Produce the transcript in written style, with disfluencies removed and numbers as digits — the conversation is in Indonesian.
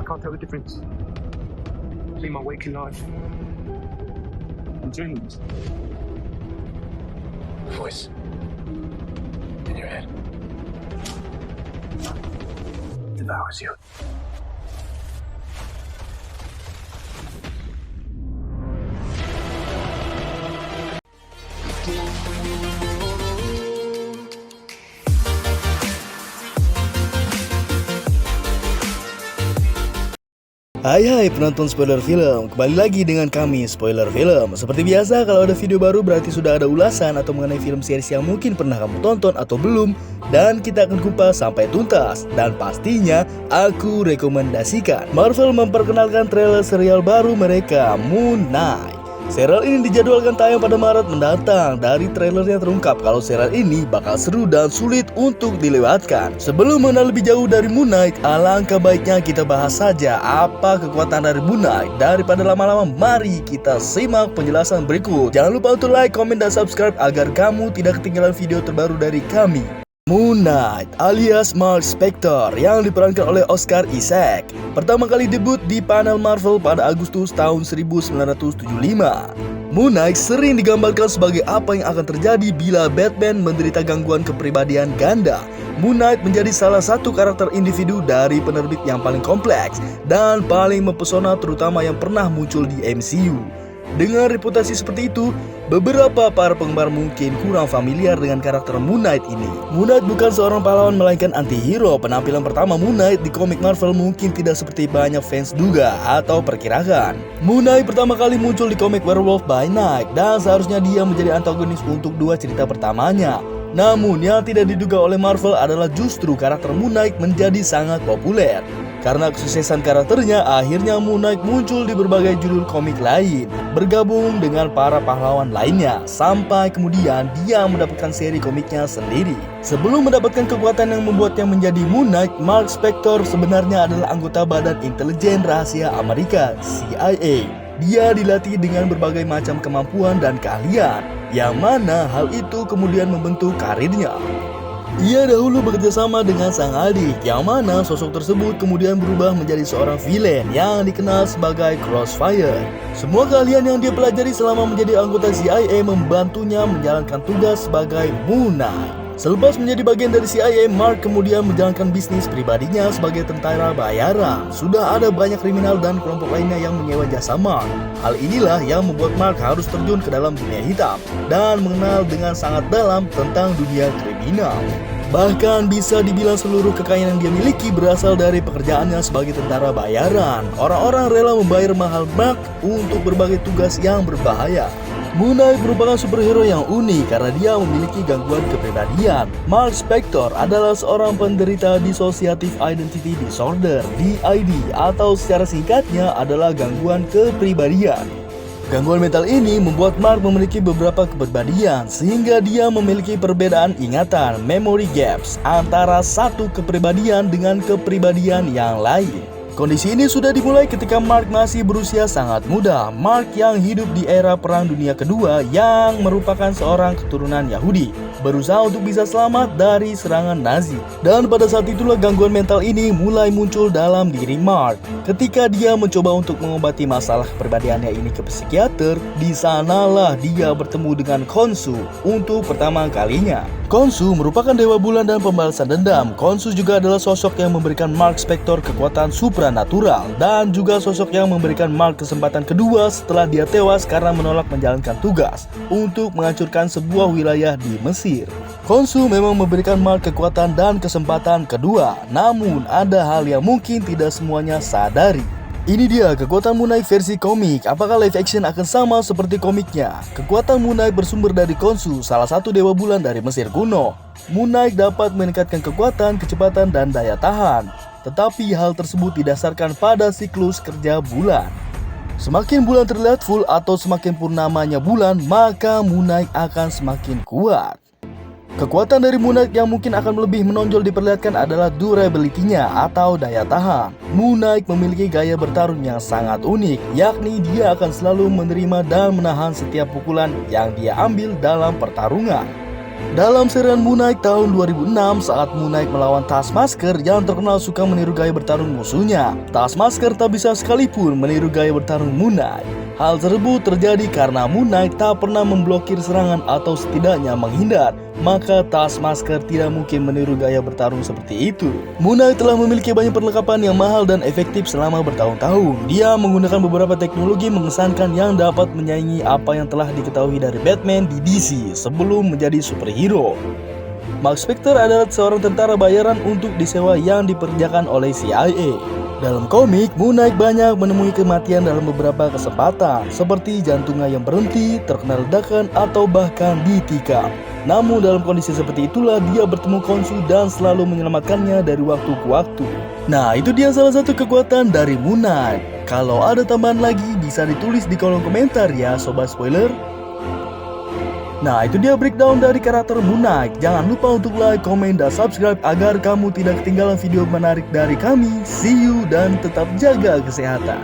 can't tell the difference between my waking life and dreams. Voice in your head devours you. Hai penonton spoiler film, kembali lagi dengan kami Spoiler Film. Seperti biasa, kalau ada video baru berarti sudah ada ulasan atau mengenai film series yang mungkin pernah kamu tonton atau belum. Dan kita akan kupas sampai tuntas. Dan pastinya aku rekomendasikan Marvel memperkenalkan trailer serial baru mereka, Moon Knight. Serial ini dijadwalkan tayang pada Maret mendatang. Dari trailernya terungkap kalau serial ini bakal seru dan sulit untuk dilewatkan. Sebelum mengenal lebih jauh dari Moon Knight, alangkah baiknya kita bahas saja apa kekuatan dari Moon Knight. Daripada lama-lama, mari kita simak penjelasan berikut. Jangan lupa untuk like, komen, dan subscribe agar kamu tidak ketinggalan video terbaru dari kami. Moon Knight alias Mark Spector yang diperankan oleh Oscar Isaac pertama kali debut di panel Marvel pada Agustus tahun 1975. Moon Knight sering digambarkan sebagai apa yang akan terjadi bila Batman menderita gangguan kepribadian ganda. Moon Knight menjadi salah satu karakter individu dari penerbit yang paling kompleks dan paling mempesona, terutama yang pernah muncul di MCU. Dengan reputasi seperti itu, beberapa para penggemar mungkin kurang familiar dengan karakter Moon Knight ini. Moon Knight bukan seorang pahlawan melainkan anti-hero. Penampilan pertama Moon Knight di komik Marvel mungkin tidak seperti banyak fans duga atau perkirakan. Moon Knight pertama kali muncul di komik Werewolf by Night dan seharusnya dia menjadi antagonis untuk dua cerita pertamanya. Namun yang tidak diduga oleh Marvel adalah justru karakter Moon Knight menjadi sangat populer. Karena kesuksesan karakternya, akhirnya Moon Knight muncul di berbagai judul komik lain, bergabung dengan para pahlawan lainnya, sampai kemudian dia mendapatkan seri komiknya sendiri. Sebelum mendapatkan kekuatan yang membuatnya menjadi Moon Knight, Mark Spector sebenarnya adalah anggota Badan Intelijen Rahasia Amerika, CIA. Dia dilatih dengan berbagai macam kemampuan dan keahlian, yang mana hal itu kemudian membentuk karirnya. Ia dahulu bekerja sama dengan sang adik, yang mana sosok tersebut kemudian berubah menjadi seorang villain yang dikenal sebagai Crossfire. Semua keahlian yang dia pelajari selama menjadi anggota CIA membantunya menjalankan tugas sebagai Moon Knight. Selepas menjadi bagian dari CIA, Mark kemudian menjalankan bisnis pribadinya sebagai tentara bayaran. Sudah ada banyak kriminal dan kelompok lainnya yang menyewa jasa Mark. Hal inilah yang membuat Mark harus terjun ke dalam dunia hitam dan mengenal dengan sangat dalam tentang dunia kriminal. Bahkan bisa dibilang seluruh kekayaan yang dia miliki berasal dari pekerjaannya sebagai tentara bayaran. Orang-orang rela membayar mahal Mark untuk berbagai tugas yang berbahaya. Moon Knight merupakan superhero yang unik karena dia memiliki gangguan kepribadian. Mark Spector adalah seorang penderita Dissociative Identity Disorder (DID) atau secara singkatnya adalah gangguan kepribadian. Gangguan mental ini membuat Mark memiliki beberapa kepribadian sehingga dia memiliki perbedaan ingatan (memory gaps) antara satu kepribadian dengan kepribadian yang lain. Kondisi ini sudah dimulai ketika Mark masih berusia sangat muda. Mark yang hidup di era Perang Dunia Kedua yang merupakan seorang keturunan Yahudi, berusaha untuk bisa selamat dari serangan Nazi. Dan pada saat itulah gangguan mental ini mulai muncul dalam diri Mark. Ketika dia mencoba untuk mengobati masalah kepribadiannya ini ke psikiater, di sanalah dia bertemu dengan Khonshu untuk pertama kalinya. Khonshu merupakan dewa bulan dan pembalasan dendam. Khonshu juga adalah sosok yang memberikan Mark Spector kekuatan supranatural dan juga sosok yang memberikan Mark kesempatan kedua setelah dia tewas karena menolak menjalankan tugas untuk menghancurkan sebuah wilayah di Mesir. Khonshu memang memberikan Mark kekuatan dan kesempatan kedua, namun ada hal yang mungkin tidak semuanya sadari. Ini dia kekuatan Moon Knight versi komik. Apakah live action akan sama seperti komiknya? Kekuatan Moon Knight bersumber dari Khonshu, salah satu dewa bulan dari Mesir kuno. Moon Knight dapat meningkatkan kekuatan, kecepatan, dan daya tahan. Tetapi hal tersebut didasarkan pada siklus kerja bulan. Semakin bulan terlihat full atau semakin purnamanya bulan, maka Moon Knight akan semakin kuat. Kekuatan dari Moon Knight yang mungkin akan lebih menonjol diperlihatkan adalah durability-nya atau daya tahan. Moon Knight memiliki gaya bertarung yang sangat unik, yakni dia akan selalu menerima dan menahan setiap pukulan yang dia ambil dalam pertarungan. Dalam serial Moon Knight tahun 2006, saat Moon Knight melawan Taskmaster yang terkenal suka meniru gaya bertarung musuhnya, Taskmaster tak bisa sekalipun meniru gaya bertarung Moon Knight. Hal tersebut terjadi karena Moon Knight tak pernah memblokir serangan atau setidaknya menghindar, maka Taskmaster tidak mungkin meniru gaya bertarung seperti itu. Moon Knight telah memiliki banyak perlengkapan yang mahal dan efektif selama bertahun-tahun. Dia menggunakan beberapa teknologi mengesankan yang dapat menyaingi apa yang telah diketahui dari Batman di DC sebelum menjadi superhero. Mark Spector adalah seorang tentara bayaran untuk disewa yang dipekerjakan oleh CIA. Dalam komik, Moon Knight banyak menemui kematian dalam beberapa kesempatan, seperti jantungnya yang berhenti, terkena ledakan, atau bahkan ditikam. Namun dalam kondisi seperti itulah dia bertemu Khonshu dan selalu menyelamatkannya dari waktu ke waktu. Nah, itu dia salah satu kekuatan dari Moon Knight. Kalau ada tambahan lagi bisa ditulis di kolom komentar ya sobat spoiler. Nah, itu dia breakdown dari karakter Moon Knight. Jangan lupa untuk like, komen, dan subscribe agar kamu tidak ketinggalan video menarik dari kami. See you dan tetap jaga kesehatan.